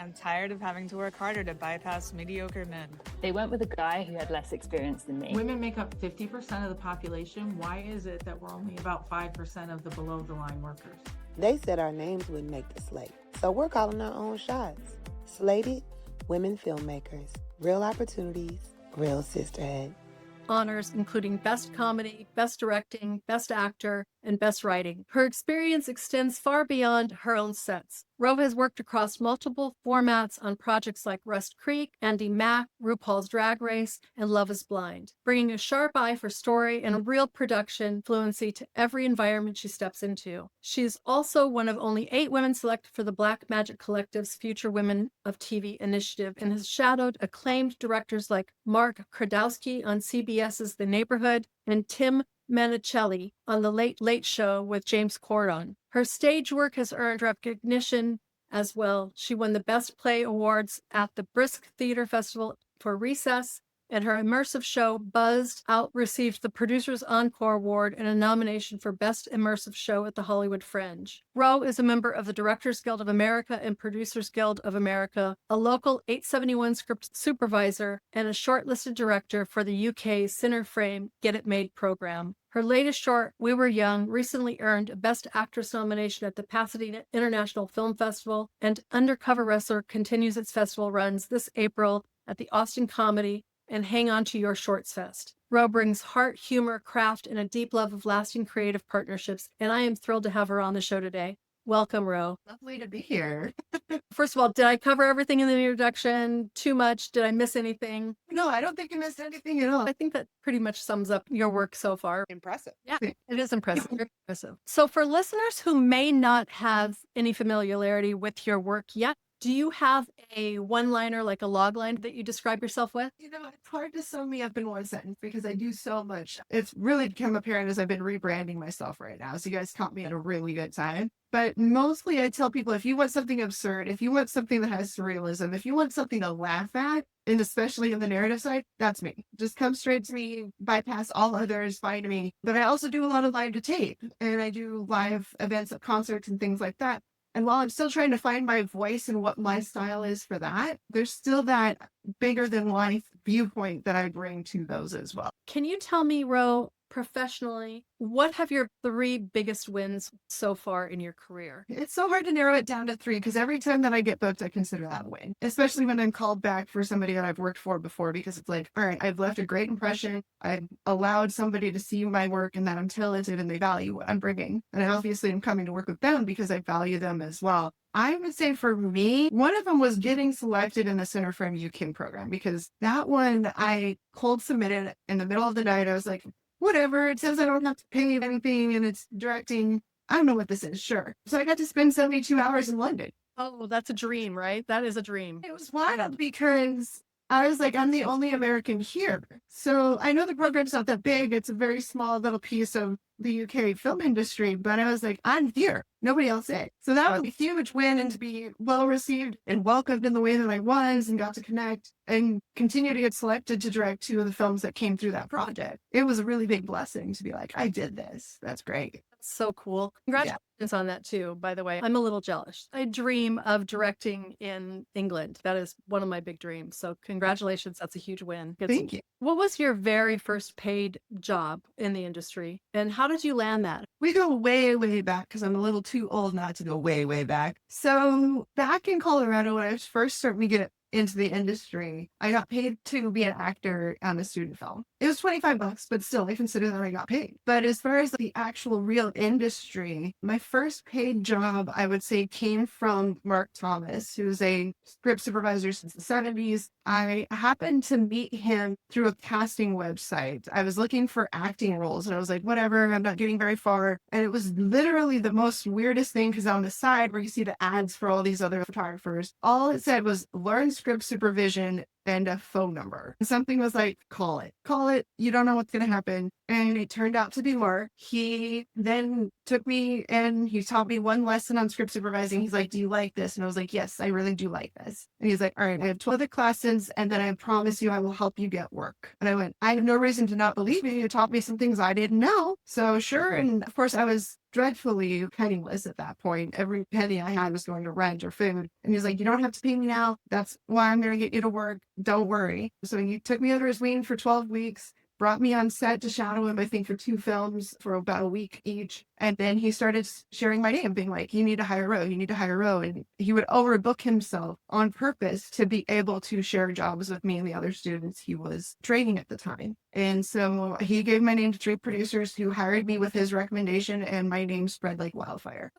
I'm tired of having to work harder to bypass mediocre men. They went with a guy who had less experience than me. Women make up 50% of the population. Why is it that we're only about 5% of the below the line workers? They said our names wouldn't make the slate, so we're calling our own shots. Slated, women filmmakers, real opportunities, real sisterhood. Honors including Best Comedy, Best Directing, Best Actor, and Best Writing. Her experience extends far beyond her own sets. Roe has worked across multiple formats on projects like Rust Creek, Andy Mack, RuPaul's Drag Race, and Love is Blind, bringing a sharp eye for story and real production fluency to every environment she steps into. She is also one of only 8 women selected for the Black Magic Collective's Future Women of TV initiative and has shadowed acclaimed directors like Mark Kradowski on CBS's The Neighborhood and Tim Manicelli on The Late Late Show with James Corden. Her stage work has earned recognition as well. She won the Best Play Awards at the Brisk Theater Festival for Recess, and her immersive show, Buzzed Out, received the Producer's Encore Award and a nomination for Best Immersive Show at the Hollywood Fringe. Roe is a member of the Directors Guild of America and Producers Guild of America, a local 871 script supervisor, and a shortlisted director for the UK's Cineframe Get It Made program. Her latest short, We Were Young, recently earned a Best Actress nomination at the Pasadena International Film Festival, and Undercover Wrestler continues its festival runs this April at the Austin Comedy and Hang On to Your Shorts Fest. Roe brings heart, humor, craft, and a deep love of lasting creative partnerships, and I am thrilled to have her on the show today. Welcome, Roe. Lovely to be here. First of all, did I cover everything in the introduction? Too much? Did I miss anything? No, I don't think you missed anything at all. I think that pretty much sums up your work so far. Impressive. Yeah, it is impressive. Very impressive. So for listeners who may not have any familiarity with your work yet, do you have a one-liner, like a log line that you describe yourself with? It's hard to sum me up in one sentence because I do so much. It's really become apparent as I've been rebranding myself right now. So you guys caught me at a really good time. But mostly I tell people, if you want something absurd, if you want something that has surrealism, if you want something to laugh at, and especially in the narrative side, that's me. Just come straight to me, bypass all others, find me. But I also do a lot of live to tape, and I do live events at concerts and things like that. And while I'm still trying to find my voice and what my style is for that, there's still that bigger than life viewpoint that I bring to those as well. Can you tell me, Roe, professionally, what have your 3 biggest wins so far in your career? It's so hard to narrow it down to 3 because every time that I get booked, I consider that a win, especially when I'm called back for somebody that I've worked for before, because it's like, all right, I've left a great impression. I've allowed somebody to see my work and that I'm talented and they value what I'm bringing. And obviously I'm coming to work with them because I value them as well. I would say for me, one of them was getting selected in the Cineframe UK program, because that one I cold submitted in the middle of the night. I was like, whatever, it says I don't have to pay anything and it's directing. I don't know what this is, sure. So I got to spend 72 hours in London. Oh, that's a dream, right? That is a dream. It was wild because I was like, I'm the only American here. So I know the program's not that big. It's a very small little piece of the UK film industry, but I was like, I'm here. Nobody else is. So that was a huge win, and to be well received and welcomed in the way that I was and got to connect and continue to get selected to direct 2 of the films that came through that project. It was a really big blessing to be like, I did this. That's great. So cool. Congratulations on that too, by the way. I'm a little jealous. I dream of directing in England. That is one of my big dreams. So congratulations. That's a huge win. Thank you. What was your very first paid job in the industry, and how did you land that? We go way, way back because I'm a little too old not to go way, way back. So back in Colorado, when I was first starting to get into the industry, I got paid to be an actor on a student film. It was $25, but still, I consider that I got paid. But as far as the actual real industry, my first paid job, I would say, came from Mark Thomas, who's a script supervisor since the 70s. I happened to meet him through a casting website. I was looking for acting roles, and I was like, whatever, I'm not getting very far. And it was literally the most weirdest thing, because on the side where you see the ads for all these other photographers, all it said was learn script supervision, and a phone number. And something was like, call it. Call it. You don't know what's going to happen. And it turned out to be more. He then took me and he taught me one lesson on script supervising. He's like, do you like this? And I was like, yes, I really do like this. And he's like, all right, I have 12 other classes and then I promise you I will help you get work. And I went, I have no reason to not believe you. You taught me some things I didn't know. So sure. And of course I was dreadfully penniless at that point. Every penny I had was going to rent or food. And he's like, you don't have to pay me now. That's why I'm going to get you to work. Don't worry. So he took me under his wing for 12 weeks. Brought me on set to shadow him, I think, for 2 films for about a week each. And then he started sharing my name, being like, you need to hire Roe, you need to hire Roe. And he would overbook himself on purpose to be able to share jobs with me and the other students he was training at the time. And so he gave my name to 3 producers who hired me with his recommendation, and my name spread like wildfire.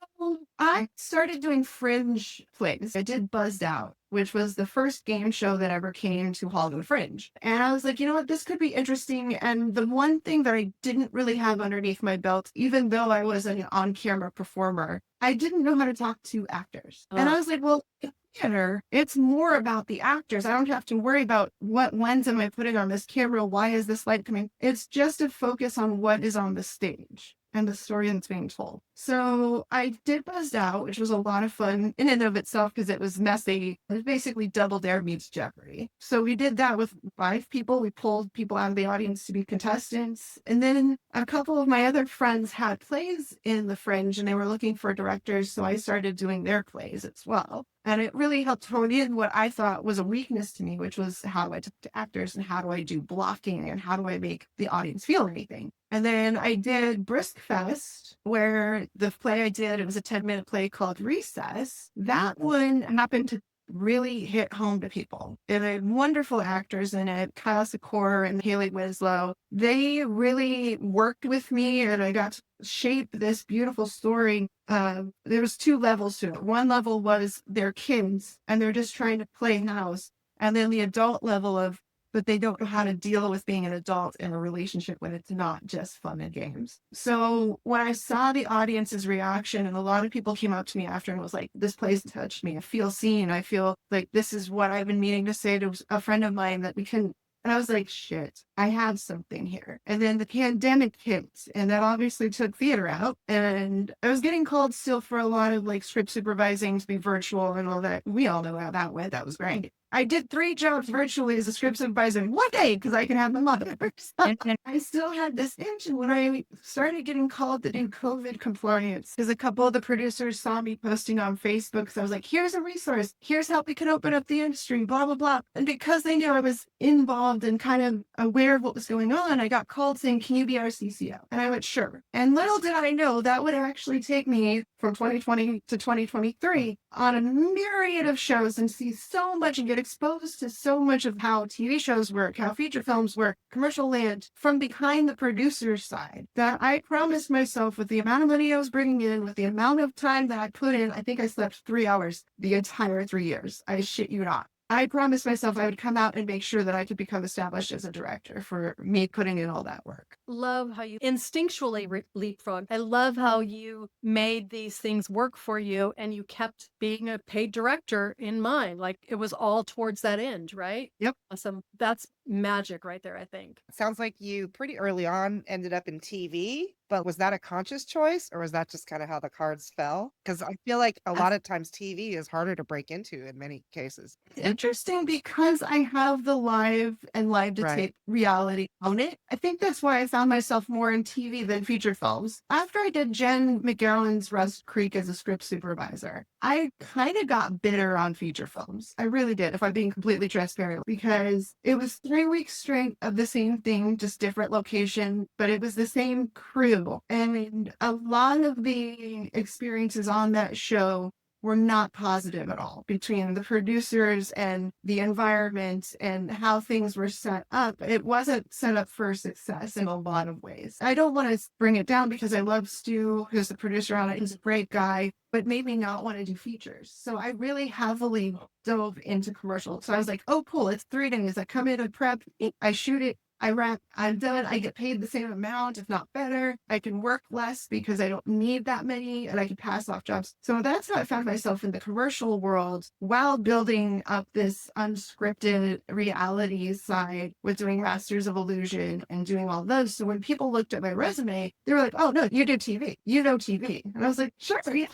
I started doing fringe plays. I did Buzzed Out, which was the first game show that ever came to Hollywood Fringe. And I was like, you know what, this could be interesting. And the one thing that I didn't really have underneath my belt, even though I was an on-camera performer, I didn't know how to talk to actors. And I was like, well, in theater, it's more about the actors. I don't have to worry about what lens am I putting on this camera? Why is this light coming? It's just a focus on what is on the stage and the story that's being told. So I did Buzzed Out, which was a lot of fun in and of itself because it was messy. It was basically Double Dare meets Jeopardy. So we did that with 5 people. We pulled people out of the audience to be contestants. And then a couple of my other friends had plays in the Fringe and they were looking for directors. So I started doing their plays as well. And it really helped hone in what I thought was a weakness to me, which was how do I talk to actors and how do I do blocking and how do I make the audience feel anything? And then I did Brisk Fest, where the play I did, it was a 10-minute play called Recess. That one happened to really hit home to people. It had wonderful actors in it, Kyle Secor and Haley Winslow. They really worked with me and I got to shape this beautiful story. There was 2 levels to it. One level was they're kids and they're just trying to play house. And then the adult level of, but they don't know how to deal with being an adult in a relationship when it's not just fun and games. So when I saw the audience's reaction, and a lot of people came up to me after and was like, this place touched me. I feel seen. I feel like this is what I've been meaning to say to a friend of mine that we couldn't. And I was like, shit, I have something here. And then the pandemic hit, and that obviously took theater out. And I was getting called still for a lot of like script supervising to be virtual and all that. We all know how that went. That was great. I did 3 jobs virtually as a script supervisor in one day because I could have them others. And I still had this itch. And when I started getting called to do COVID compliance, because a couple of the producers saw me posting on Facebook, so I was like, here's a resource. Here's how we can open up the industry, blah, blah, blah. And because they knew I was involved and kind of aware of what was going on, I got called saying, can you be our CCO? And I went, sure. And little did I know that would actually take me from 2020 to 2023 on a myriad of shows and see so much and get exposed to so much of how TV shows work, how feature films work, commercial land, from behind the producer's side, that I promised myself with the amount of money I was bringing in, with the amount of time that I put in, I think I slept 3 hours the entire 3 years. I shit you not. I promised myself I would come out and make sure that I could become established as a director for me putting in all that work. Love how you instinctually leapfrog. I love how you made these things work for you and you kept being a paid director in mind. Like it was all towards that end, right? Yep. Awesome. That's magic right there, I think. Sounds like you pretty early on ended up in TV, but was that a conscious choice or was that just kind of how the cards fell? Because I feel like a lot of times TV is harder to break into in many cases. Interesting because I have the live and live to tape reality on it. I think that's why I found myself more in TV than feature films. After I did Jen McGowan's Rust Creek as a script supervisor, I kind of got bitter on feature films. I really did, if I'm being completely transparent, because it was 3 weeks straight of the same thing, just different location, but it was the same crew. And a lot of the experiences on that show were not positive at all between the producers and the environment and how things were set up. It wasn't set up for success in a lot of ways. I don't want to bring it down because I love Stu, who's the producer on it. He's a great guy, but made me not want to do features. So I really heavily dove into commercial. So I was like, oh, cool. It's 3 days. I come in and prep. I shoot it. I'm done. I get paid the same amount, if not better. I can work less because I don't need that many and I can pass off jobs. So that's how I found myself in the commercial world while building up this unscripted reality side with doing Masters of Illusion and doing all those. So when people looked at my resume, they were like, oh, no, you do TV. You know TV. And I was like, sure, yeah.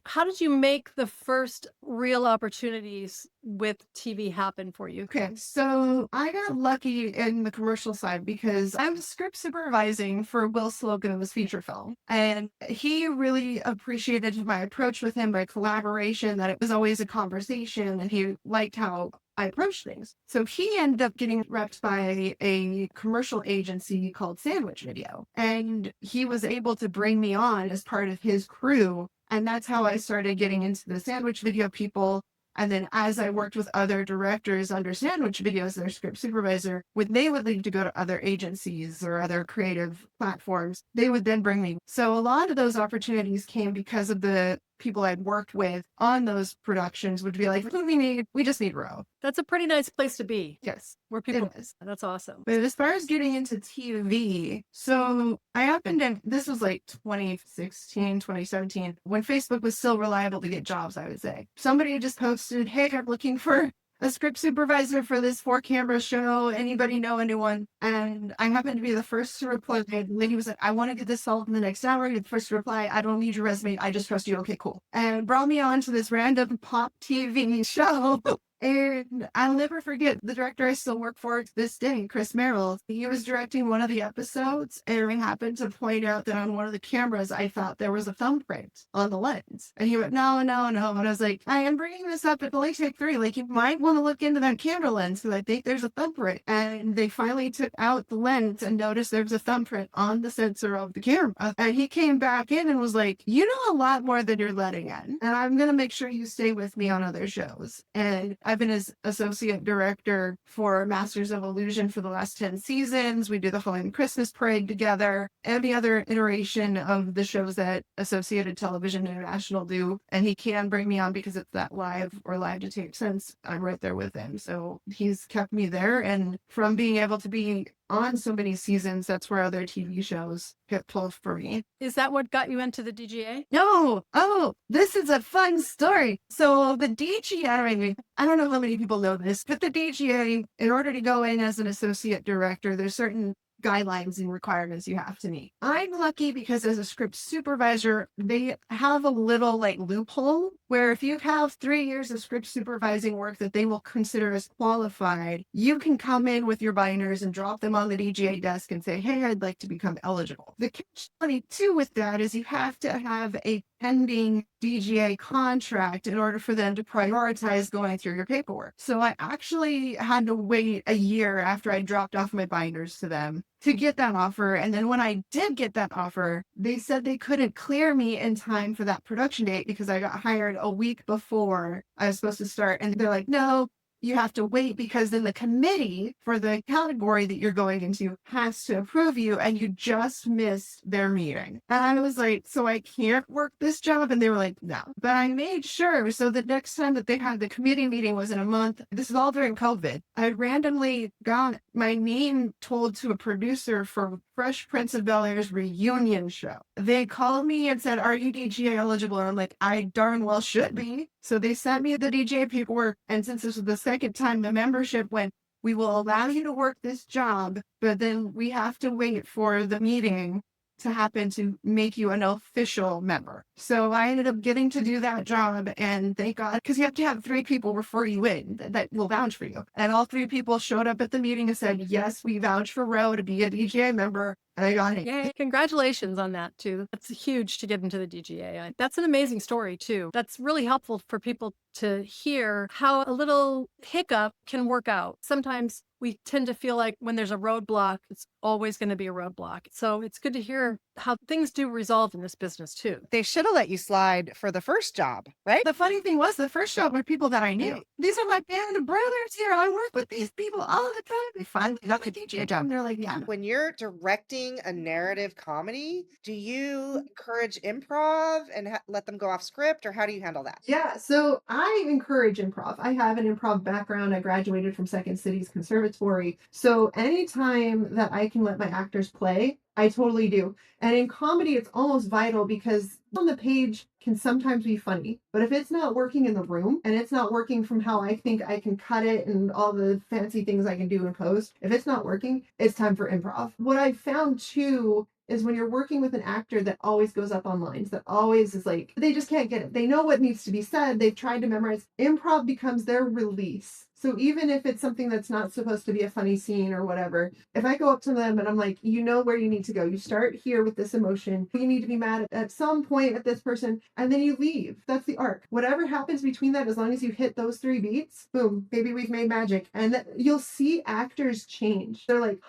How did you make the first real opportunities with TV happen for you? Okay, so I got lucky in the commercial side because I was script supervising for Will Slocum's feature film. And he really appreciated my approach with him, my collaboration, that it was always a conversation, and he liked how I approached things. So he ended up getting repped by a commercial agency called Sandwich Video. And he was able to bring me on as part of his crew. And that's how I started getting into the Sandwich Video people. And then as I worked with other directors under Sandwich Video as their script supervisor, when they would leave to go to other agencies or other creative platforms, they would then bring me. So a lot of those opportunities came because of the people I'd worked with on those productions would be like, what do we need? We just need Roe. That's a pretty nice place to be. Yes. Where people, it is. That's awesome. But as far as getting into TV, so I happened to, this was like 2016, 2017, when Facebook was still reliable to get jobs, I would say. Somebody just posted, hey, I'm looking for a script supervisor for this 4-camera show. Anybody know anyone? And I happened to be the first to reply. The lady was like, I want to get this solved in the next hour. You're the first to reply. I don't need your resume. I just trust you. Okay, cool. And brought me on to this random pop TV show. And I'll never forget the director I still work for to this day, Chris Merrill. He was directing one of the episodes and he happened to point out that on one of the cameras, I thought there was a thumbprint on the lens. And he went, no. And I was like, I am bringing this up at the take 3. Like, you might want to look into that camera lens because I think there's a thumbprint. And they finally took out the lens and noticed there was a thumbprint on the sensor of the camera. And he came back in and was like, you know a lot more than you're letting in. And I'm going to make sure you stay with me on other shows. And I've been as associate director for Masters of Illusion for the last 10 seasons. We do the Halloween Christmas Parade together, every other iteration of the shows that Associated Television International do. And he can bring me on because it's that live or live to tape sense. I'm right there with him. So he's kept me there. And from being able to be on so many seasons, that's where other TV shows get pulled for me. Is that what got you into the DGA? No. Oh, this is a fun story. So the DGA, I don't know how many people know this, but the DGA, in order to go in as an associate director, there's certain guidelines and requirements you have to meet. I'm lucky because as a script supervisor, they have a little like loophole where if you have 3 years of script supervising work that they will consider as qualified, you can come in with your binders and drop them on the DGA desk and say, hey, I'd like to become eligible. The catch-22 with that is you have to have a pending DGA contract in order for them to prioritize going through your paperwork. So I actually had to wait a year after I dropped off my binders to them to get that offer. And then when I did get that offer, they said they couldn't clear me in time for that production date because I got hired a week before I was supposed to start. And they're like, no, you have to wait because then the committee for the category that you're going into has to approve you and you just missed their meeting. And I was like, so I can't work this job? And they were like, no. But I made sure. So the next time that they had the committee meeting was in a month. This is all during COVID. I randomly got my name told to a producer for Fresh Prince of Bel-Air's reunion show. They called me and said, are you DGA eligible? And I'm like, I darn well should be. So they sent me the DGA paperwork. And since this was the second time the membership went, we will allow you to work this job, but then we have to wait for the meeting to happen to make you an official member. So I ended up getting to do that job, and thank God, because you have to have 3 people refer you in that will vouch for you. And all 3 people showed up at the meeting and said, yes, we vouch for Roe to be a DGA member. And I got it. Yay. Congratulations on that, too. That's huge to get into the DGA. That's an amazing story, too. That's really helpful for people to hear how a little hiccup can work out. Sometimes we tend to feel like when there's a roadblock, it's always going to be a roadblock. So it's good to hear how things do resolve in this business, too. They should have let you slide for the first job, right? The funny thing was, the first job were people that I knew. These are my band of brothers here. I work with these people all the time. They finally got the DJ job. And they're like, yeah. When you're directing a narrative comedy, do you encourage improv and let them go off script, or how do you handle that? Yeah, so I encourage improv. I have an improv background. I graduated from Second City's Conservatory. So anytime that I can let my actors play, I totally do. And in comedy, it's almost vital because on the page can sometimes be funny, but if it's not working in the room and it's not working from how I think I can cut it and all the fancy things I can do in post, if it's not working, it's time for improv. What I found too is when you're working with an actor that always goes up on lines, that always is like, they just can't get it. They know what needs to be said. They've tried to memorize. Improv becomes their release. So even if it's something that's not supposed to be a funny scene or whatever, if I go up to them and I'm like, you know where you need to go. You start here with this emotion. You need to be mad at some point at this person, and then you leave. That's the arc. Whatever happens between that, as long as you hit those 3 beats, boom, baby, we've made magic. And you'll see actors change. They're like,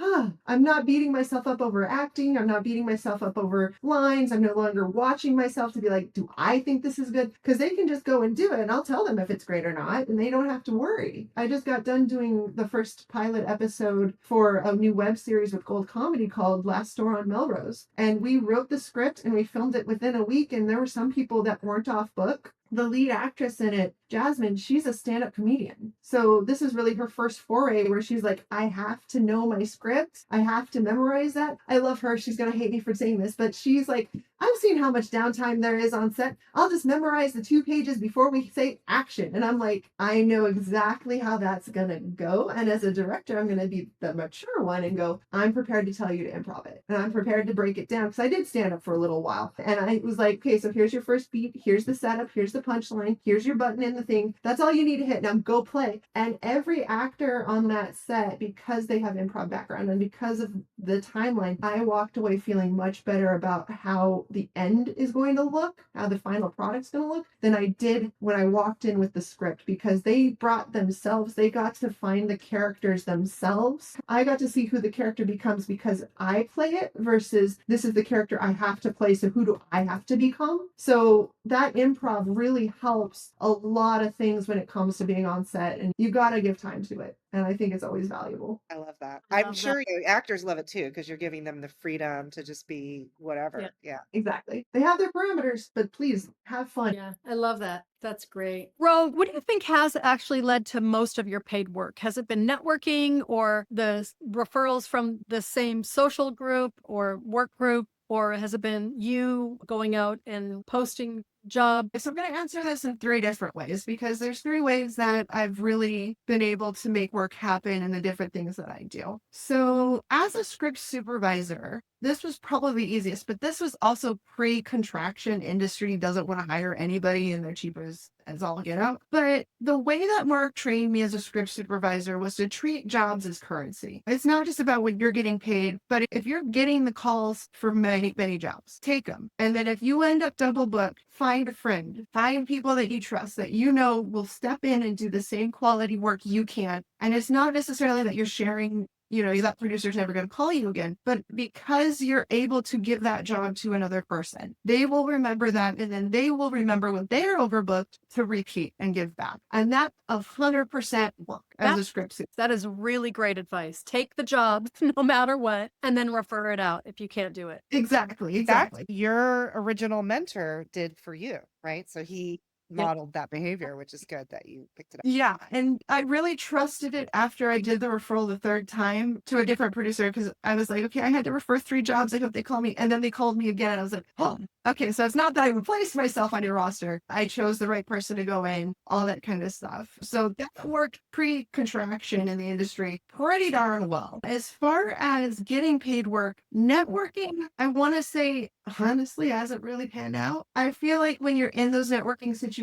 I'm not beating myself up over acting. I'm not beating myself up over lines. I'm no longer watching myself to be like, do I think this is good? Because they can just go and do it, and I'll tell them if it's great or not, and they don't have to worry. I just got done doing the first pilot episode for a new web series with Gold Comedy called Last Store on Melrose. And we wrote the script and we filmed it within a week. And there were some people that weren't off book. The lead actress in it, Jasmine, she's a stand-up comedian. So this is really her first foray where she's like, I have to know my script. I have to memorize that. I love her. She's going to hate me for saying this, but she's like, I've seen how much downtime there is on set. I'll just memorize the 2 pages before we say action. And I'm like, I know exactly how that's going to go. And as a director, I'm going to be the mature one and go, I'm prepared to tell you to improv it. And I'm prepared to break it down because I did stand up for a little while. And I was like, okay, so here's your first beat. Here's the setup. Here's the punchline. Here's your button in the thing. That's all you need to hit. Now go play. And every actor on that set, because they have improv background and because of the timeline, I walked away feeling much better about how the end is going to look, how the final product's going to look, than I did when I walked in with the script, because they brought themselves, they got to find the characters themselves. I got to see who the character becomes because I play it versus this is the character I have to play, so who do I have to become? So that improv really helps a lot of things when it comes to being on set, and you got to give time to it. And I think it's always valuable. I love that. I I'm love sure actors love it too, because you're giving them the freedom to just be whatever. Yeah. Exactly. They have their parameters, but please have fun. Yeah, I love that. That's great. Ro, what do you think has actually led to most of your paid work? Has it been networking or the referrals from the same social group or work group? Or has it been you going out and posting job? So I'm going to answer this in 3 different ways because there's 3 ways that I've really been able to make work happen in the different things that I do. So as a script supervisor, this was probably the easiest, but this was also pre-contraction. Industry doesn't want to hire anybody and they're cheap as all get out. But the way that Mark trained me as a script supervisor was to treat jobs as currency. It's not just about what you're getting paid, but if you're getting the calls for many, many jobs, take them. And then if you end up double booked, find a friend, find people that you trust that you know will step in and do the same quality work you can. And it's not necessarily that you're sharing, that producer's never going to call you again, but because you're able to give that job to another person, they will remember that. And then they will remember when they're overbooked to repeat and give back. And that 100% work as a script supervisor. That is really great advice. Take the job no matter what, and then refer it out if you can't do it. Exactly. That's your original mentor did for you, right? So he modeled that behavior, which is good that you picked it up. Yeah. And I really trusted it after I did the referral the 3rd time to a different producer because I was like, okay, I had to refer 3 jobs. I hope they call me. And then they called me again. And I was like, oh, okay. So it's not that I replaced myself on your roster. I chose the right person to go in, all that kind of stuff. So that worked pre-contraction in the industry pretty darn well. As far as getting paid work, networking, I want to say, honestly, hasn't really panned out. I feel like when you're in those networking situations,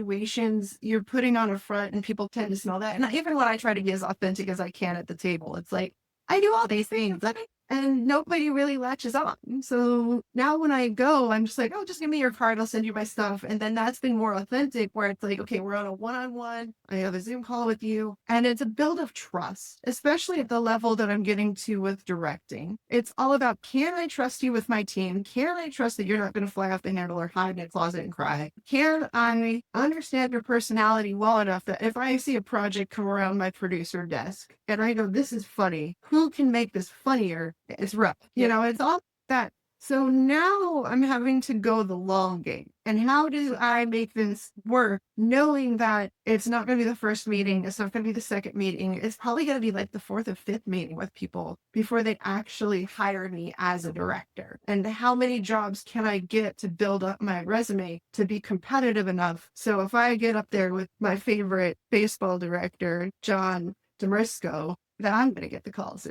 you're putting on a front and people tend to smell that. And even when I try to be as authentic as I can at the table, it's like, I do all these things. And nobody really latches on. So now when I go, I'm just like, oh, just give me your card. I'll send you my stuff. And then that's been more authentic where it's like, okay, we're on a one-on-one. I have a Zoom call with you. And it's a build of trust, especially at the level that I'm getting to with directing. It's all about, can I trust you with my team? Can I trust that you're not going to fly off the handle or hide in a closet and cry? Can I understand your personality well enough that if I see a project come around my producer desk and I know this is funny, who can make this funnier? It's rough. It's all that. So now I'm having to go the long game. And how do I make this work knowing that it's not going to be the first meeting, it's not going to be the second meeting, it's probably going to be like the fourth or fifth meeting with people before they actually hire me as a director? And how many jobs can I get to build up my resume to be competitive enough? So if I get up there with my favorite baseball director, John Damarisco, that I'm going to get the calls.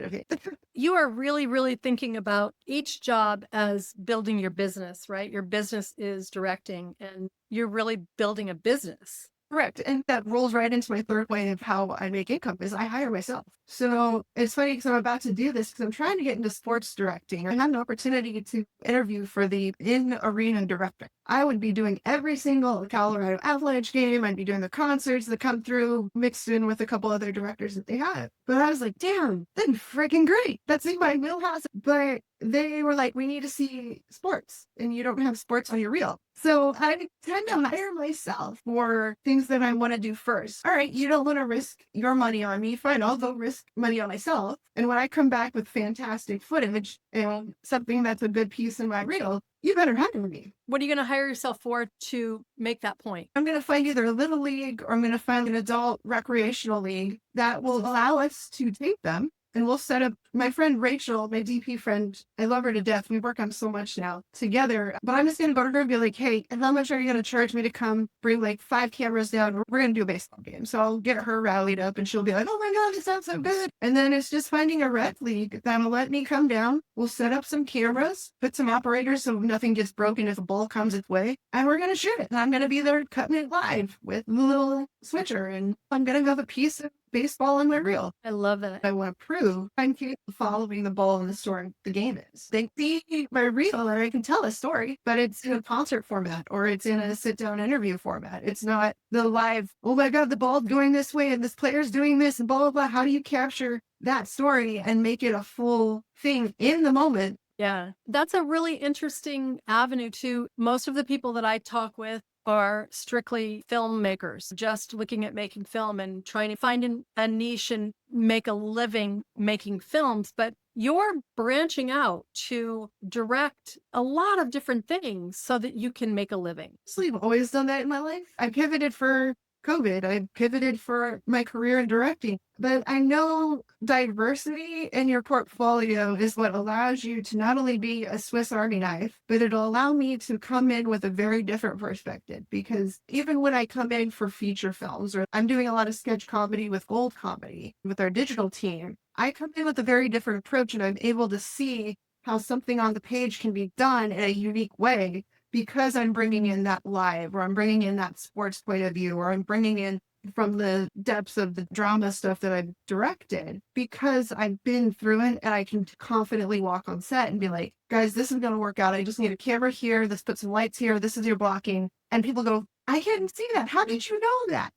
You are really, really thinking about each job as building your business, right? Your business is directing, and you're really building a business. Correct. And that rolls right into my third way of how I make income is I hire myself. So it's funny because I'm about to do this because I'm trying to get into sports directing. I had an opportunity to interview for the in-arena director. I would be doing every single Colorado Avalanche game. I'd be doing the concerts that come through mixed in with a couple other directors that they have. But I was like, damn, that'd be freaking great. That's in my wheelhouse. But they were like, we need to see sports and you don't have sports on your reel. So I tend to hire myself for things that I want to do first. All right, you don't want to risk your money on me. Fine, I'll go risk money on myself. And when I come back with fantastic footage and something that's a good piece in my reel, you better hire me. What are you going to hire yourself for to make that point? I'm going to find either a little league or I'm going to find an adult recreational league that will allow us to tape them. And we'll set up, my friend Rachel, my DP friend, I love her to death. We work on so much now together. But I'm just going to go to her and be like, hey, how much are you going to charge me to come bring like 5 cameras down? We're going to do a baseball game. So I'll get her rallied up and she'll be like, oh my God, this sounds so good. And then it's just finding a rec league that'll let me come down. We'll set up some cameras, put some operators so nothing gets broken if a ball comes its way. And we're going to shoot it. And I'm going to be there cutting it live with the little switcher. And I'm going to have a piece of baseball in my reel. I love that. I want to prove I'm capable of following the ball in the story the game is. They see my reel and I can tell a story, but it's in a concert format or it's in a sit-down interview format. It's not the live, oh my God, the ball's going this way and this player's doing this and blah, blah, blah. How do you capture that story and make it a full thing in the moment? Yeah, that's a really interesting avenue too. Most of the people that I talk with are strictly filmmakers, just looking at making film and trying to find a niche and make a living making films. But you're branching out to direct a lot of different things so that you can make a living. I've always done that in my life. I pivoted for COVID. I pivoted for my career in directing. But I know diversity in your portfolio is what allows you to not only be a Swiss Army knife, but it'll allow me to come in with a very different perspective. Because even when I come in for feature films, or I'm doing a lot of sketch comedy with Gold Comedy with our digital team, I come in with a very different approach and I'm able to see how something on the page can be done in a unique way because I'm bringing in that live, or I'm bringing in that sports point of view, or I'm bringing in from the depths of the drama stuff that I've directed, because I've been through it and I can confidently walk on set and be like, guys, this is going to work out. I just need a camera here. Let's put some lights here. This is your blocking. And people go, I can't see that. How did you know that?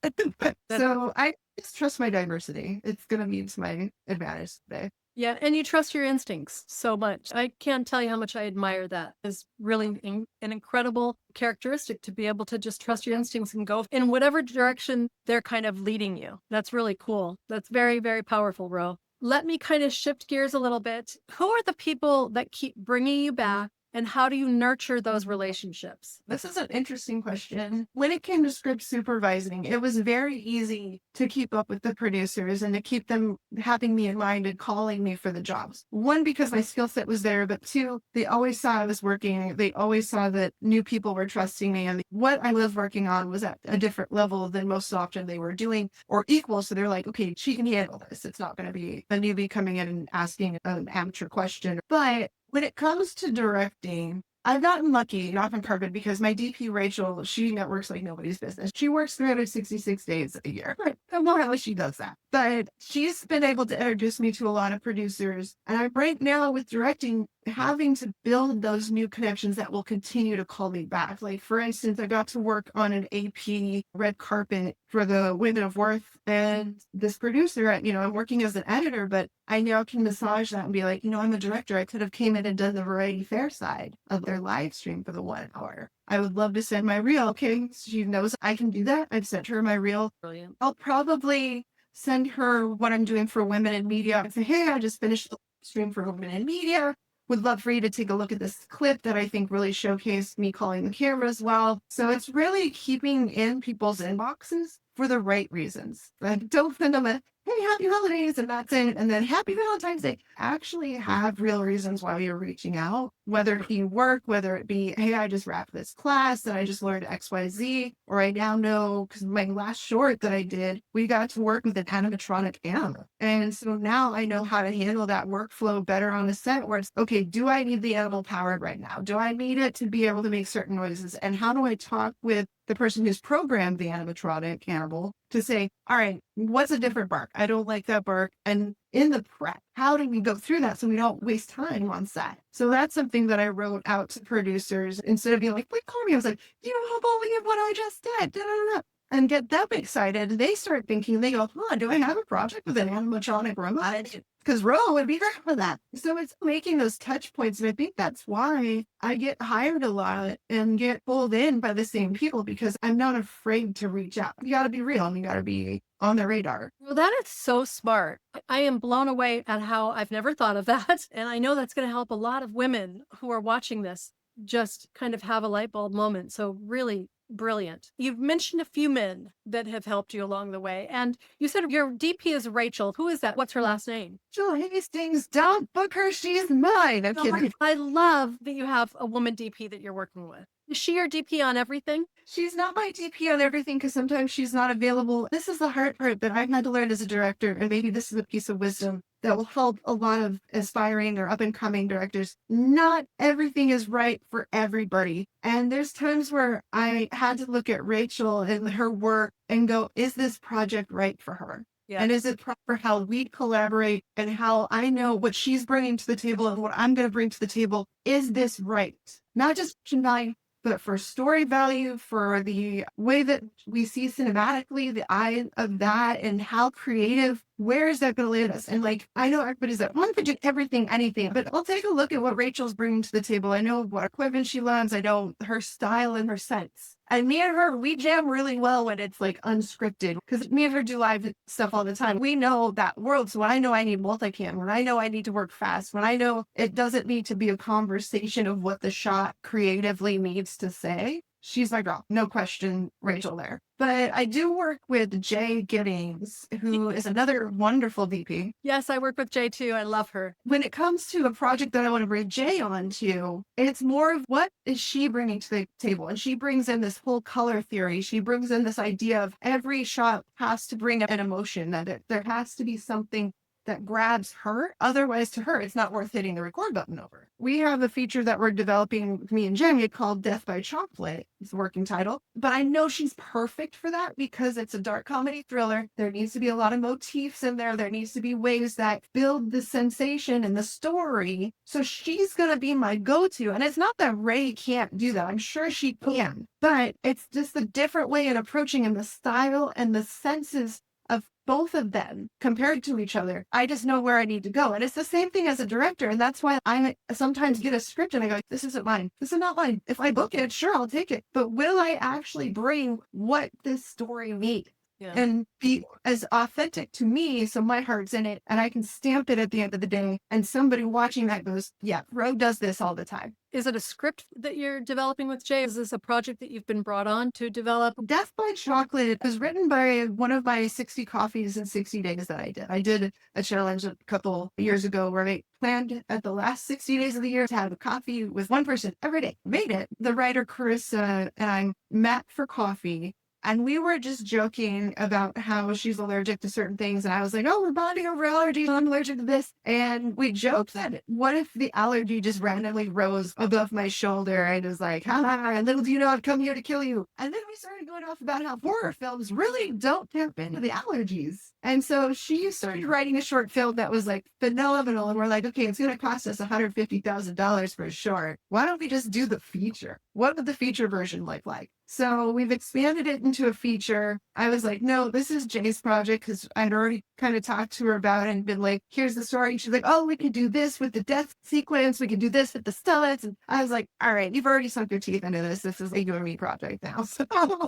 So I just trust my diversity. It's going to be to my advantage today. Yeah, and you trust your instincts so much. I can't tell you how much I admire that. It's really an incredible characteristic to be able to just trust your instincts and go in whatever direction they're kind of leading you. That's really cool. That's very, very powerful, Ro. Let me kind of shift gears a little bit. Who are the people that keep bringing you back? And how do you nurture those relationships? This is an interesting question. When it came to script supervising, it was very easy to keep up with the producers and to keep them having me in mind and calling me for the jobs. One, because my skill set was there, but two, they always saw I was working. They always saw that new people were trusting me and what I was working on was at a different level than most often they were doing or equal. So they're like, okay, she can handle this. It's not going to be a newbie coming in and asking an amateur question. But when it comes to directing, I've gotten lucky, not from carpet, because my DP, Rachel, she networks like nobody's business. She works 366 days a year. I don't know how she does that. But she's been able to introduce me to a lot of producers. And I'm right now with directing, having to build those new connections that will continue to call me back. Like, for instance, I got to work on an AP red carpet for the Women of Worth. And this producer, I'm working as an editor, but I now can massage that and be like, I'm a director. I could have came in and done the Variety Fair side of their live stream for the 1 hour. I would love to send my reel. Okay, she knows I can do that. I've sent her my reel. Brilliant. I'll probably send her what I'm doing for Women in Media and say, hey, I just finished the stream for Women in Media. would love for you to take a look at this clip that I think really showcased me calling the camera as well. So it's really keeping in people's inboxes for the right reasons. Like, don't send them a, hey, happy holidays, and that's it. And then happy Valentine's Day. Actually have real reasons why you're reaching out, whether it be work, whether it be, hey, I just wrapped this class and I just learned XYZ, or I now know, because my last short that I did, we got to work with an animatronic animal. And so now I know how to handle that workflow better on a set where it's, okay, do I need the animal powered right now? Do I need it to be able to make certain noises? And how do I talk with the person who's programmed the animatronic animal to say, all right, what's a different bark? I don't like that bark. And in the prep, how do we go through that so we don't waste time on set? So that's something that I wrote out to producers instead of being like, wait, call me. I was like, you don't believe what I just did. Da, da, da. And get them excited. They start thinking, they go, huh, do I have a project with an animatronic robot? Because Roe would be great for that. So it's making those touch points. And I think that's why I get hired a lot and get pulled in by the same people, because I'm not afraid to reach out. You got to be real and you got to be on the radar. Well, that is so smart. I am blown away at how I've never thought of that. And I know that's going to help a lot of women who are watching this just kind of have a light bulb moment. So really brilliant. You've mentioned a few men that have helped you along the way. And you said your DP is Rachel. Who is that? What's her last name? Jill Hastings, don't book her. She's mine. I'm kidding. I love that you have a woman DP that you're working with. Is she your DP on everything? She's not my DP on everything because sometimes she's not available. This is the hard part that I've had to learn as a director, and maybe this is a piece of wisdom that will help a lot of aspiring or up-and-coming directors. Not everything is right for everybody. And there's times where I had to look at Rachel and her work and go, is this project right for her? Yeah. And is it proper how we collaborate and how I know what she's bringing to the table and what I'm going to bring to the table? Is this right? Not just value, but for story value, for the way that we see cinematically, the eye of that, and how creative, where is that going to land us? And like, I know everybody's like, one could do everything, anything, but I'll take a look at what Rachel's bringing to the table. I know what equipment she loves. I know her style and her sense. And me and her, we jam really well when it's like unscripted, because me and her do live stuff all the time. We know that world. So when I know I need multicam, when I know I need to work fast, when I know it doesn't need to be a conversation of what the shot creatively needs to say, she's my girl. No question, Rachel there. But I do work with Jay Giddings, who is another wonderful VP. Yes, I work with Jay too. I love her. When it comes to a project that I want to bring Jay on to, it's more of what is she bringing to the table? And she brings in this whole color theory. She brings in this idea of every shot has to bring an emotion, that there has to be something that grabs her. Otherwise, to her, it's not worth hitting the record button over. We have a feature that we're developing with me and Jamie called Death by Chocolate. It's the working title. But I know she's perfect for that because it's a dark comedy thriller. There needs to be a lot of motifs in there. There needs to be ways that build the sensation and the story. So she's going to be my go-to. And it's not that Ray can't do that. I'm sure she can. But it's just a different way in approaching, and the style and the senses of both of them compared to each other. I just know where I need to go. And it's the same thing as a director. And that's why I sometimes get a script and I go, this isn't mine. This is not mine. If I book it, sure, I'll take it. But will I actually bring what this story needs? Yeah. And be as authentic to me, so my heart's in it, and I can stamp it at the end of the day, and somebody watching that goes, yeah, Roe does this all the time. Is it a script that you're developing with Jay? Is this a project that you've been brought on to develop? Death by Chocolate was written by one of my 60 coffees in 60 days that I did. I did a challenge a couple years ago where I planned at the last 60 days of the year to have a coffee with one person every day. Made it. The writer Carissa and I met for coffee. And we were just joking about how she's allergic to certain things. And I was like, oh, we're bonding over allergies. I'm allergic to this. And we joked that what if the allergy just randomly rose above my shoulder? And it was like, ha, and little do you know, I've come here to kill you. And then we started going off about how horror films really don't tap into the allergies. And so she started writing a short film that was like phenomenal. And we're like, okay, it's going to cost us $150,000 for a short. Why don't we just do the feature? What would the feature version look like? So we've expanded it into a feature. I was like, no, this is Jay's project, because I'd already kind of talked to her about it and been like, here's the story. She's like, oh, we could do this with the death sequence. We could do this with the stellates. And I was like, all right, you've already sunk your teeth into this. This is a you and me project now. So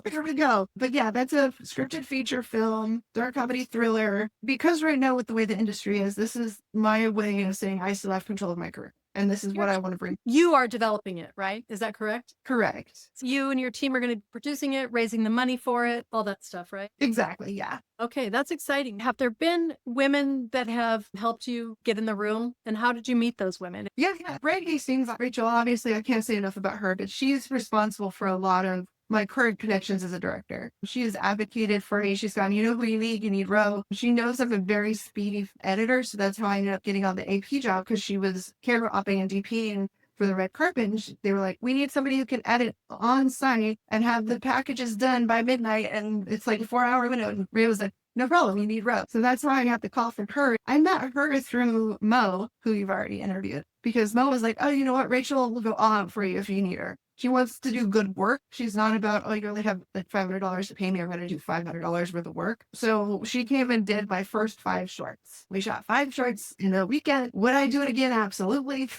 here we go. But yeah, that's a scripted feature film, dark comedy thriller. Because right now with the way the industry is, this is my way of saying I still have control of my career. And this is what I want to bring. You are developing it, right? Is that correct? Correct. So you and your team are going to be producing it, raising the money for it, all that stuff, right? Exactly. Yeah. Okay, that's exciting. Have there been women that have helped you get in the room? And how did you meet those women? Yeah. Ray Hastings, Rachel, obviously, I can't say enough about her, but she's responsible for a lot of my current connections as a director. She has advocated for me. She's gone, you know who you need Roe. She knows I'm a very speedy editor, so that's how I ended up getting on the AP job, because she was camera opping and DPing for the red carpet. And they were like, we need somebody who can edit on site and have the packages done by midnight. And it's like a 4-hour window. And Ray was like, no problem, you need Roe. So that's why I got the call from her. I met her through Mo, who you've already interviewed, because Mo was like, oh, you know what, Rachel will go all out for you if you need her. She wants to do good work. She's not about, oh, you only have like $500 to pay me. I'm going to do $500 worth of work. So she came and did my first 5 shorts. We shot 5 shorts in a weekend. Would I do it again? Absolutely.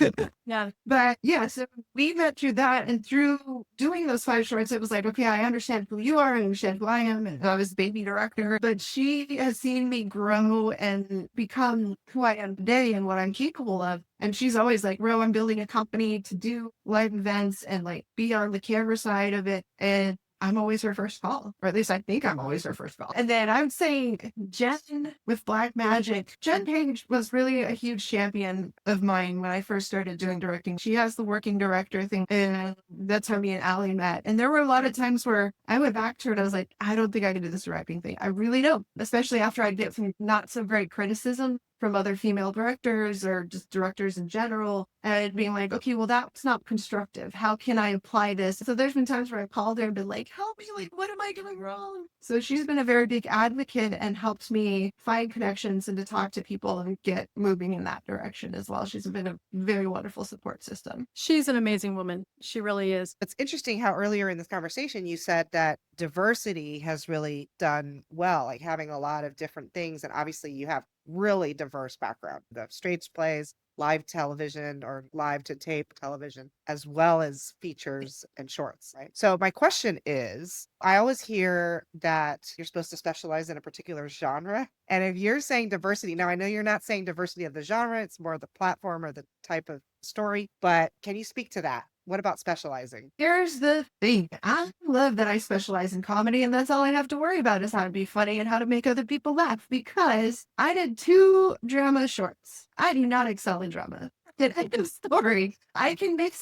Yeah. But yeah, so we met through that. And through doing those 5 shorts, it was like, okay, I understand who you are. I understand who I am. And I was baby director. But she has seen me grow and become who I am today and what I'm capable of. And she's always like, Ro, I'm building a company to do live events and like be on the camera side of it. And I'm always her first call, or at least I think I'm always her first call. And then I would say Jen with Black Magic. Jen Page was really a huge champion of mine when I first started doing directing. She has the working director thing, and that's how me and Allie met. And there were a lot of times where I went back to her and I was like, I don't think I can do this directing thing. I really don't, especially after I get some not so great criticism from other female directors or just directors in general, and being like, okay, well, that's not constructive. How can I apply this? So there's been times where I called her and been like, help me, like, what am I doing wrong? So she's been a very big advocate and helped me find connections and to talk to people and get moving in that direction as well. She's been a very wonderful support system. She's an amazing woman. She really is. It's interesting how earlier in this conversation you said that diversity has really done well, like having a lot of different things. And obviously you have really diverse background, the stage plays, live television or live to tape television, as well as features and shorts, right? So my question is, I always hear that you're supposed to specialize in a particular genre. And if you're saying diversity, now I know you're not saying diversity of the genre, it's more the platform or the type of story, but can you speak to that? What about specializing? Here's the thing. I love that I specialize in comedy, and that's all I have to worry about is how to be funny and how to make other people laugh, because I did 2 drama shorts. I do not excel in drama. End of story. I can make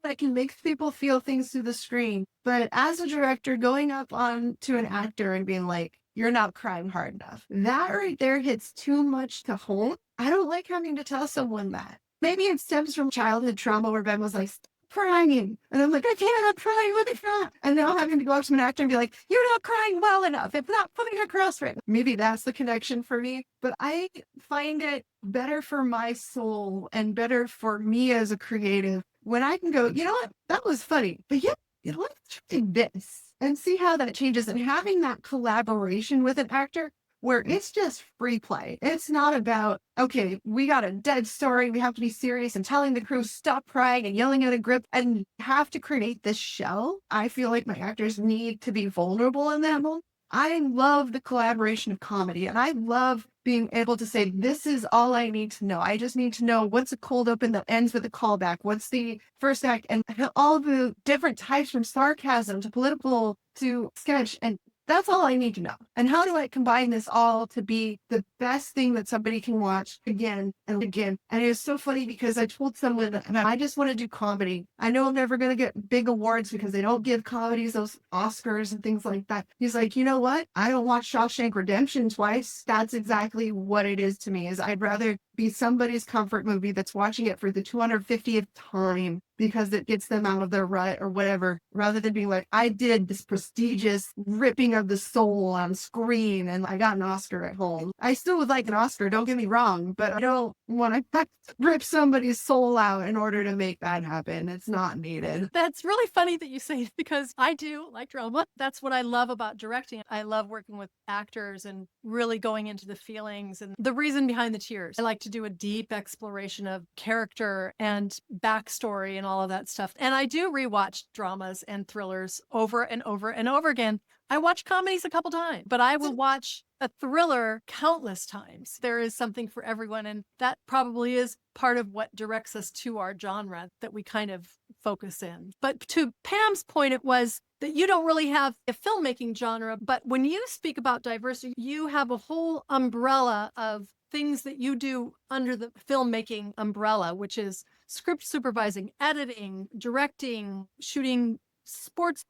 I can make people feel things through the screen. But as a director, going up on to an actor and being like, you're not crying hard enough, that right there hits too much to home. I don't like having to tell someone that. Maybe it stems from childhood trauma where Ben was like, crying. And I'm like, I can't, I'm crying, what is that? And now having to go up to an actor and be like, you're not crying well enough. It's not putting across right. Maybe that's the connection for me. But I find it better for my soul and better for me as a creative when I can go, you know what? That was funny. But yeah, you know what? Try this and see how that changes. And having that collaboration with an actor where it's just free play. It's not about, okay, we got a dead story. We have to be serious and telling the crew, stop crying and yelling at a grip and have to create this shell. I feel like my actors need to be vulnerable in that moment. I love the collaboration of comedy, and I love being able to say, this is all I need to know. I just need to know what's a cold open that ends with a callback. What's the first act, and all the different types from sarcasm to political to sketch. And that's all I need to know. And how do I combine this all to be the best thing that somebody can watch again and again? And it was so funny because I told someone that I just want to do comedy. I know I'm never going to get big awards because they don't give comedies those Oscars and things like that. He's like, you know what? I don't watch Shawshank Redemption twice. That's exactly what it is to me, is I'd rather be somebody's comfort movie that's watching it for the 250th time because it gets them out of their rut or whatever, rather than being like, I did this prestigious ripping of the soul on screen and I got an Oscar at home. I still would like an Oscar, don't get me wrong, but I don't want to rip somebody's soul out in order to make that happen. It's not needed. That's really funny that you say it, because I do like drama. That's what I love about directing. I love working with actors and really going into the feelings and the reason behind the tears. I like to do a deep exploration of character and backstory and all of that stuff. And I do rewatch dramas and thrillers over and over and over again I watch comedies a couple times, but I will watch a thriller countless times. There is something for everyone. And that probably is part of what directs us to our genre that we kind of focus in. But to Pam's point, it was that you don't really have a filmmaking genre. But when you speak about diversity, you have a whole umbrella of things that you do under the filmmaking umbrella, which is script supervising, editing, directing, shooting sports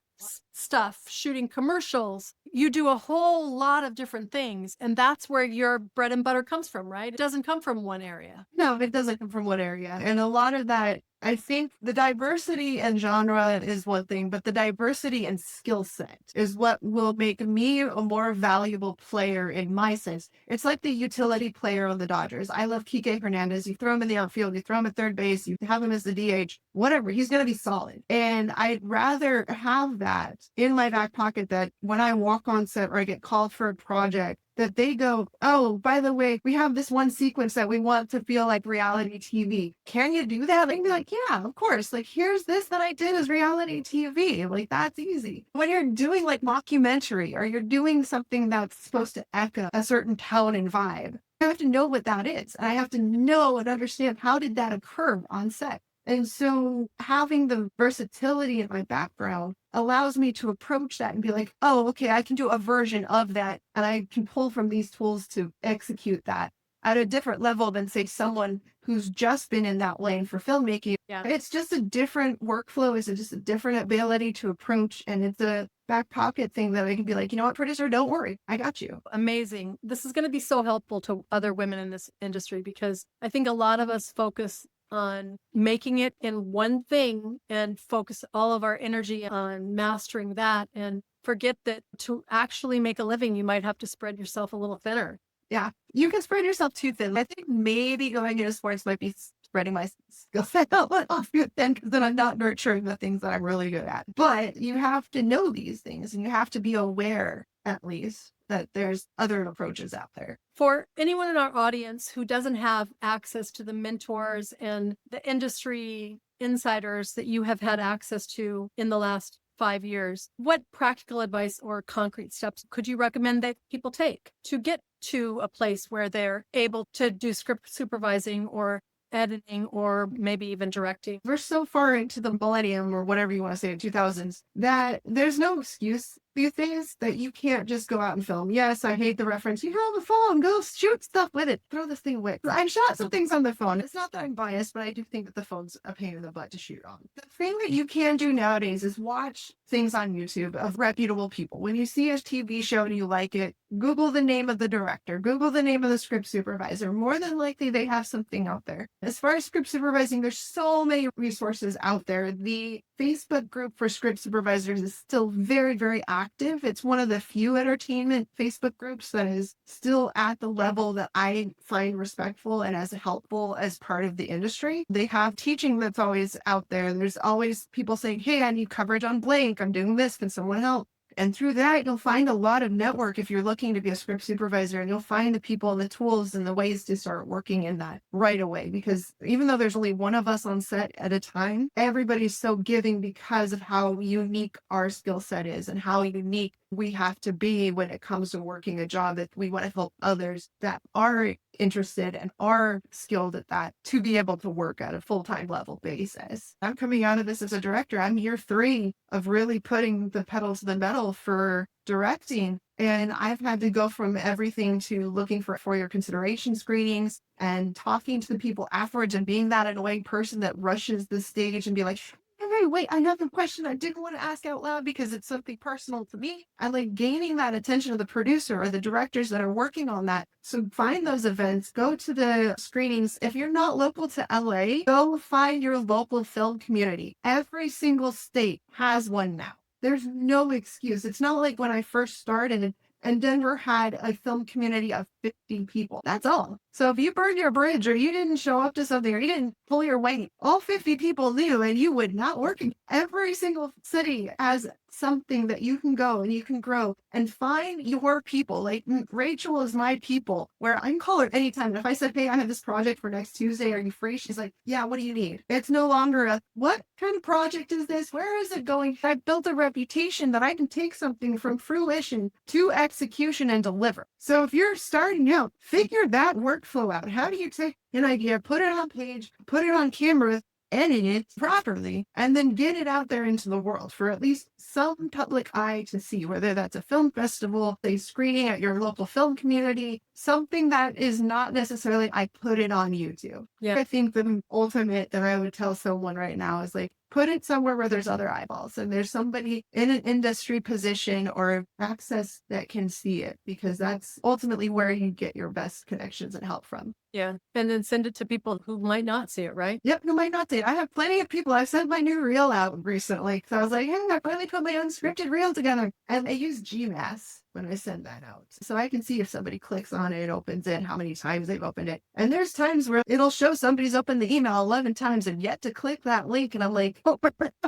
stuff, shooting commercials. You do a whole lot of different things. And that's where your bread and butter comes from, right? It doesn't come from one area. No, it doesn't come from one area. And a lot of that, I think the diversity and genre is one thing, but the diversity and skill set is what will make me a more valuable player in my sense. It's like the utility player on the Dodgers. I love Kike Hernandez. You throw him in the outfield, you throw him at third base, you have him as the DH, whatever, he's going to be solid. And I'd rather have that in my back pocket that when I walk on set or I get called for a project, that they go, oh, by the way, we have this one sequence that we want to feel like reality TV. Can you do that? They'd be like, yeah, of course. Like, here's this that I did as reality TV. Like, that's easy. When you're doing like mockumentary or you're doing something that's supposed to echo a certain tone and vibe, I have to know what that is. And I have to know and understand how did that occur on set. And so having the versatility in my background allows me to approach that and be like, oh, okay, I can do a version of that. And I can pull from these tools to execute that at a different level than, say, someone who's just been in that lane for filmmaking. Yeah. It's just a different workflow. It's just a different ability to approach. And it's a back pocket thing that I can be like, you know what, producer, don't worry. I got you. Amazing. This is going to be so helpful to other women in this industry because I think a lot of us focus on making it in one thing and focus all of our energy on mastering that and forget that to actually make a living, you might have to spread yourself a little thinner. Yeah, you can spread yourself too thin. I think maybe going into sports might be spreading my skill set out off too thin because then I'm not nurturing the things that I'm really good at. But you have to know these things and you have to be aware, at least, that there's other approaches out there. For anyone in our audience who doesn't have access to the mentors and the industry insiders that you have had access to in the last 5 years, what practical advice or concrete steps could you recommend that people take to get to a place where they're able to do script supervising or editing or maybe even directing? We're so far into the millennium or whatever you want to say, 2000s, that there's no excuse these days that you can't just go out and film. Yes, I hate the reference. You have a phone, go shoot stuff with it. Throw this thing away. I shot some things on the phone. It's not that I'm biased, but I do think that the phone's a pain in the butt to shoot on. The thing that you can do nowadays is watch things on YouTube of reputable people. When you see a TV show and you like it, Google the name of the director, Google the name of the script supervisor. More than likely, they have something out there. As far as script supervising, there's so many resources out there. The Facebook group for script supervisors is still very, very active. It's one of the few entertainment Facebook groups that is still at the level that I find respectful and as helpful as part of the industry. They have teaching that's always out there. There's always people saying, hey, I need coverage on blank. I'm doing this. Can someone help? And through that, you'll find a lot of network if you're looking to be a script supervisor, and you'll find the people and the tools and the ways to start working in that right away. Because even though there's only one of us on set at a time, everybody's so giving because of how unique our skill set is and how unique we have to be when it comes to working a job that we want to help others that are interested and are skilled at that to be able to work at a full-time level basis. I'm coming out of this as a director. I'm year 3 of really putting the pedal to the metal for directing. And I've had to go from everything to looking for your consideration screenings and talking to the people afterwards and being that annoying person that rushes the stage and be like, hey, wait, I have a question I didn't want to ask out loud because it's something personal to me. And like gaining that attention of the producer or the directors that are working on that. So find those events, go to the screenings. If you're not local to LA, go find your local film community. Every single state has one now. There's no excuse. It's not like when I first started and Denver had a film community of 50 people. That's all. So if you burned your bridge or you didn't show up to something or you didn't pull your weight, all 50 people knew and you would not work. Every single city has something that you can go and you can grow and find your people. Like Rachel is my people, where I can call her anytime. If I said, hey, I have this project for next Tuesday, are you free? She's like, yeah, what do you need? It's no longer a, what kind of project is this? Where is it going? I've built a reputation that I can take something from fruition to execution and deliver. So if you're starting out, figure that workflow out. How do you take an idea, put it on page, put it on camera, edit it properly, and then get it out there into the world for at least some public eye to see, whether that's a film festival, a screening at your local film community, something that is not necessarily, I put it on YouTube. Yeah. I think the ultimate that I would tell someone right now is like, put it somewhere where there's other eyeballs and there's somebody in an industry position or access that can see it, because that's ultimately where you get your best connections and help from. Yeah. And then send it to people who might not see it, right? Yep, who might not see it. I have plenty of people. I've sent my new reel out recently. So I was like, hey, I finally put my unscripted reel together. And I use GMass when I send that out. So I can see if somebody clicks on it, opens it, how many times they've opened it. And there's times where it'll show somebody's opened the email 11 times and yet to click that link. And I'm like, oh,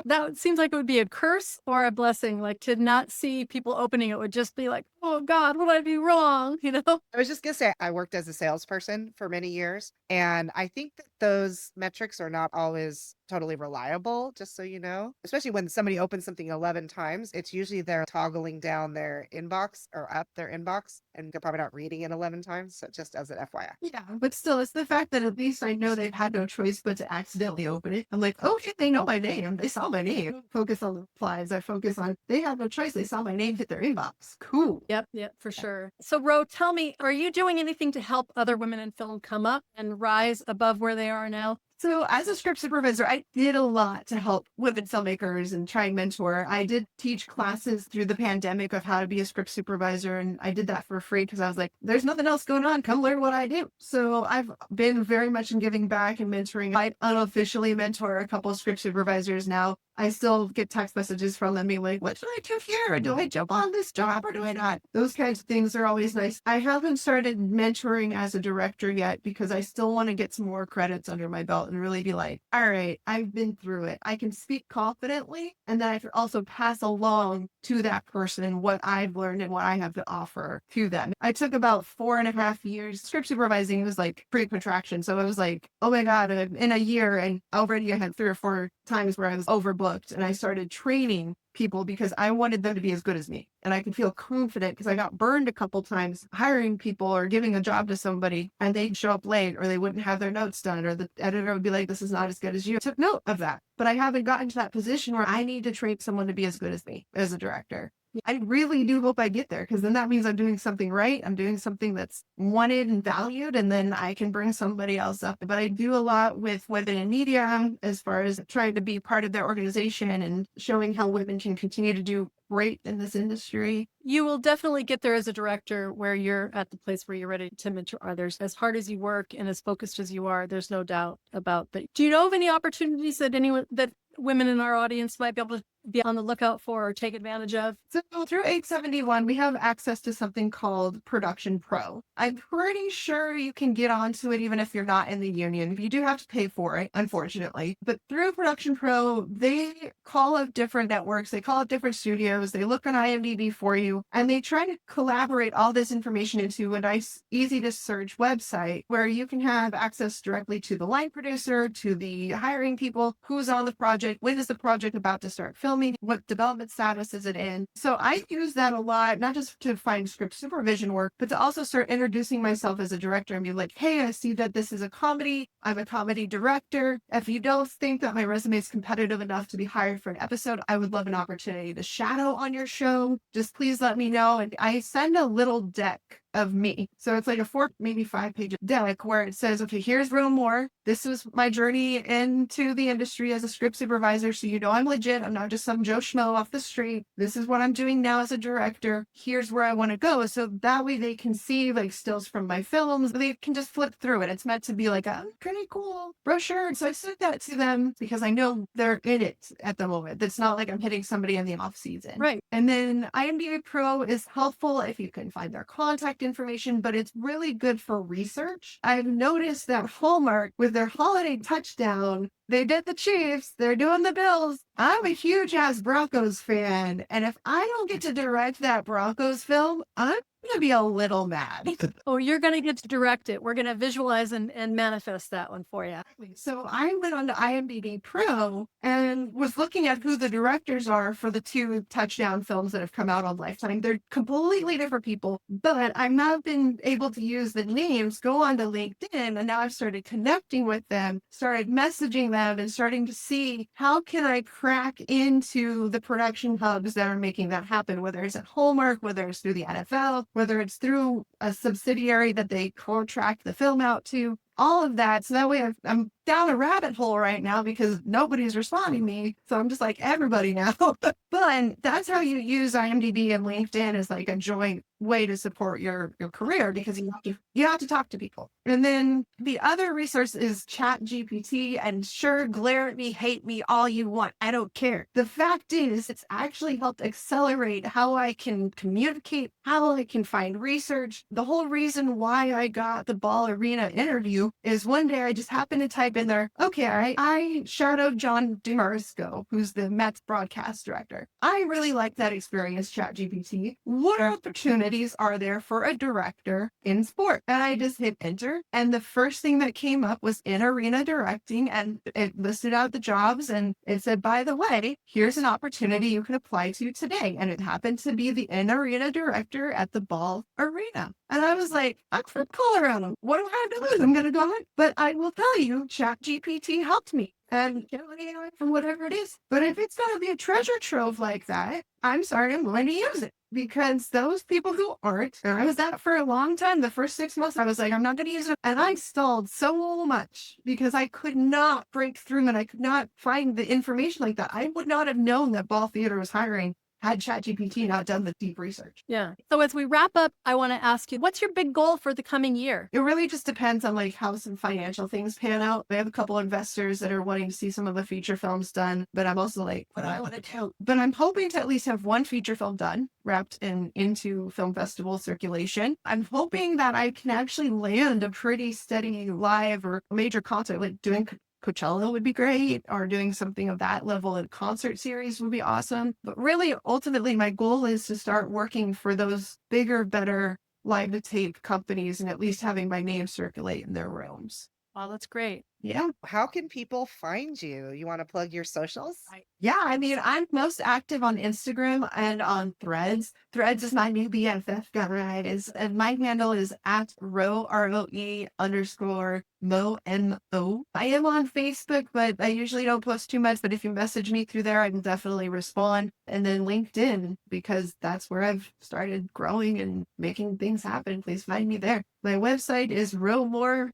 that seems like it would be a curse or a blessing. Like to not see people opening it would just be like, oh God, what did I do wrong? You know? I was just going to say, I worked as a salesperson for many years, and I think that those metrics are not always totally reliable, just so you know. Especially when somebody opens something 11 times, it's usually they're toggling down their inbox or up their inbox, and they're probably not reading it 11 times. So just as an FYI. yeah, but still, it's the fact that at least I know they've had no choice but to accidentally open it. I'm like, okay, they know my name. They saw my name. Focus on the replies. I focus on, they had no choice. They saw my name hit their inbox. Cool. Yep, for sure. So, Ro, tell me, are you doing anything to help other women in film come up and rise above where they are now? So as a script supervisor, I did a lot to help women filmmakers and try and mentor. I did teach classes through the pandemic of how to be a script supervisor, and I did that for free because I was like, there's nothing else going on. Come learn what I do. So I've been very much in giving back and mentoring. I unofficially mentor a couple of script supervisors now. I still get text messages from them being like, what should I do here? Do I jump on this job or do I not? Those kinds of things are always nice. I haven't started mentoring as a director yet because I still want to get some more credits under my belt and really be like, all right, I've been through it. I can speak confidently, and then I can also pass along to that person what I've learned and what I have to offer to them. I took about 4.5 years. Script supervising was like pre-contraction. So it was like, oh my God, in a year, and already I had 3 or 4 times where I was overbooked, and I started training people because I wanted them to be as good as me. And I could feel confident because I got burned a couple times hiring people or giving a job to somebody and they'd show up late or they wouldn't have their notes done or the editor would be like, this is not as good as you. I took note of that. But I haven't gotten to that position where I need to train someone to be as good as me as a director. I really do hope I get there because then that means I'm doing something right. I'm doing something that's wanted and valued, and then I can bring somebody else up. But I do a lot with women in media as far as trying to be part of their organization and showing how women can continue to do great in this industry. You will definitely get there as a director where you're at the place where you're ready to mentor others. As hard as you work and as focused as you are, there's no doubt about that. Do you know of any opportunities that women in our audience might be able to be on the lookout for or take advantage of? So through 871, we have access to something called Production Pro. I'm pretty sure you can get onto it even if you're not in the union. You do have to pay for it, unfortunately. But through Production Pro, they call up different networks, they call up different studios, they look on IMDb for you, and they try to collaborate all this information into a nice, easy to search website where you can have access directly to the line producer, to the hiring people, who's on the project, when is the project about to start filming, what development status is it in. So I use that a lot, not just to find script supervision work, but to also start introducing myself as a director and be like, hey, I see that this is a comedy. I'm a comedy director. If you don't think that my resume is competitive enough to be hired for an episode, I would love an opportunity to shadow on your show. Just please let me know. And I send a little deck of me. So it's like a 4, maybe 5-page deck where it says, okay, here's Roe Moore. This was my journey into the industry as a script supervisor. So you know I'm legit. I'm not just some Joe Schmo off the street. This is what I'm doing now as a director. Here's where I want to go. So that way they can see like stills from my films. They can just flip through it. It's meant to be like a pretty cool brochure. So I sent that to them because I know they're in it at the moment. It's not like I'm hitting somebody in the off season. Right. And then IMDb Pro is helpful if you can find their contact information, but it's really good for research. I've noticed that Hallmark with their holiday touchdown, they did the Chiefs, they're doing the Bills. I'm a huge ass Broncos fan. And if I don't get to direct that Broncos film, I'm going to be a little mad. Oh, you're going to get to direct it. We're going to visualize and manifest that one for you. So I went on to IMDb Pro and was looking at who the directors are for the 2 touchdown films that have come out on Lifetime. They're completely different people, but I've not been able to use the names, go on to LinkedIn, and now I've started connecting with them, started messaging them, and starting to see how can I crack into the production hubs that are making that happen, whether it's at Hallmark, whether it's through the NFL, whether it's through a subsidiary that they contract the film out to, all of that. So that way I'm down a rabbit hole right now because nobody's responding to me. So I'm just like everybody now. But that's how you use IMDb and LinkedIn as like a joint way to support your career, because you have to talk to people. And then the other resource is ChatGPT, and sure, glare at me, hate me all you want. I don't care. The fact is, it's actually helped accelerate how I can communicate, how I can find research. The whole reason why I got the Ball Arena interview is one day I just happened to type in there, okay, I shadowed John DeMarisco, who's the Mets broadcast director. I really like that experience, ChatGPT. What opportunities are there for a director in sport? And I just hit enter, and the first thing that came up was in arena directing, and it listed out the jobs, and it said, by the way, here's an opportunity you can apply to today. And it happened to be the in arena director at the Ball Arena. And I was like, I'm from Colorado. What do I have to lose? I'm going to go on. But I will tell you, ChatGPT helped me. And get AI from whatever it is. But if it's going to be a treasure trove like that, I'm sorry, I'm going to use it. Because those people who aren't, and I was that for a long time, the first 6 months, I was like, I'm not going to use it. And I stalled so much because I could not break through and I could not find the information like that. I would not have known that Ball Theater was hiring had ChatGPT not done the deep research. Yeah. So as we wrap up, I want to ask you, what's your big goal for the coming year? It really just depends on like how some financial things pan out. We have a couple investors that are wanting to see some of the feature films done, but I'm also like, what do I want to do? But I'm hoping to at least have one feature film done, wrapped into film festival circulation. I'm hoping that I can actually land a pretty steady live or major concert, like doing Coachella would be great, or doing something of that level in concert series would be awesome. But really, ultimately, my goal is to start working for those bigger, better live to tape companies and at least having my name circulate in their rooms. Wow, that's great. Yeah. How can people find you? You want to plug your socials? Yeah, I mean, I'm most active on Instagram and on Threads. Threads is my new BFF guys, and my handle is at Roe, ROE _Mo, MO. I am on Facebook, but I usually don't post too much. But if you message me through there, I can definitely respond. And then LinkedIn, because that's where I've started growing and making things happen. Please find me there. My website is roemore.com.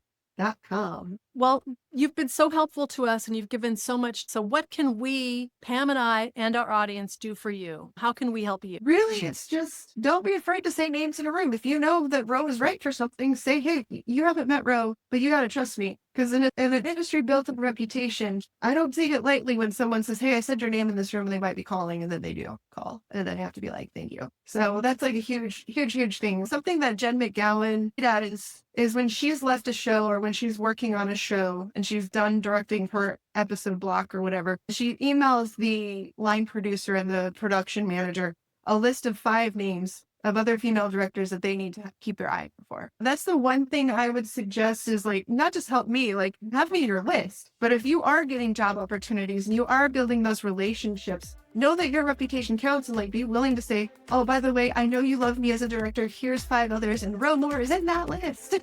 Well, you've been so helpful to us and you've given so much. So what can we, Pam and I and our audience, do for you? How can we help you? Really, it's just don't be afraid to say names in a room. If you know that Roe is right for something, say, hey, you haven't met Roe, but you got to trust me. Because in an industry built up a reputation, I don't take it lightly when someone says, hey, I said your name in this room and they might be calling, and then they do call. And then I have to be like, thank you. So that's like a huge, huge, huge thing. Something that Jen McGowan did is when she's left a show or when she's working on a show and she's done directing her episode block or whatever, she emails the line producer and the production manager a list of 5 names of other female directors that they need to keep their eye out for. That's the one thing I would suggest is like, not just help me, like have me in your list. But if you are getting job opportunities and you are building those relationships, know that your reputation counts and like be willing to say, oh, by the way, I know you love me as a director. Here's 5 others and Roe Moore is in that list.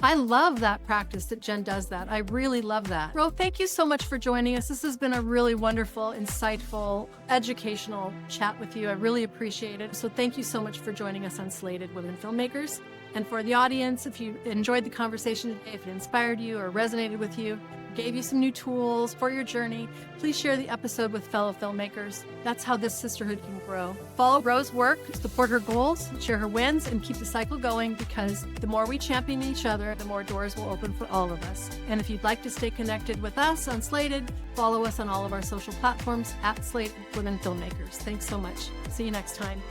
I love that practice that Jen does that. I really love that. Roe, thank you so much for joining us. This has been a really wonderful, insightful, educational chat with you. I really appreciate it. So thank you so much for joining us on Slated Women Filmmakers. And for the audience, if you enjoyed the conversation today, if it inspired you or resonated with you, gave you some new tools for your journey, please share the episode with fellow filmmakers. That's how this sisterhood can grow. Follow Roe's work, support her goals, share her wins, and keep the cycle going, because the more we champion each other, the more doors will open for all of us. And if you'd like to stay connected with us on Slated, follow us on all of our social platforms at Slated Women Filmmakers. Thanks so much. See you next time.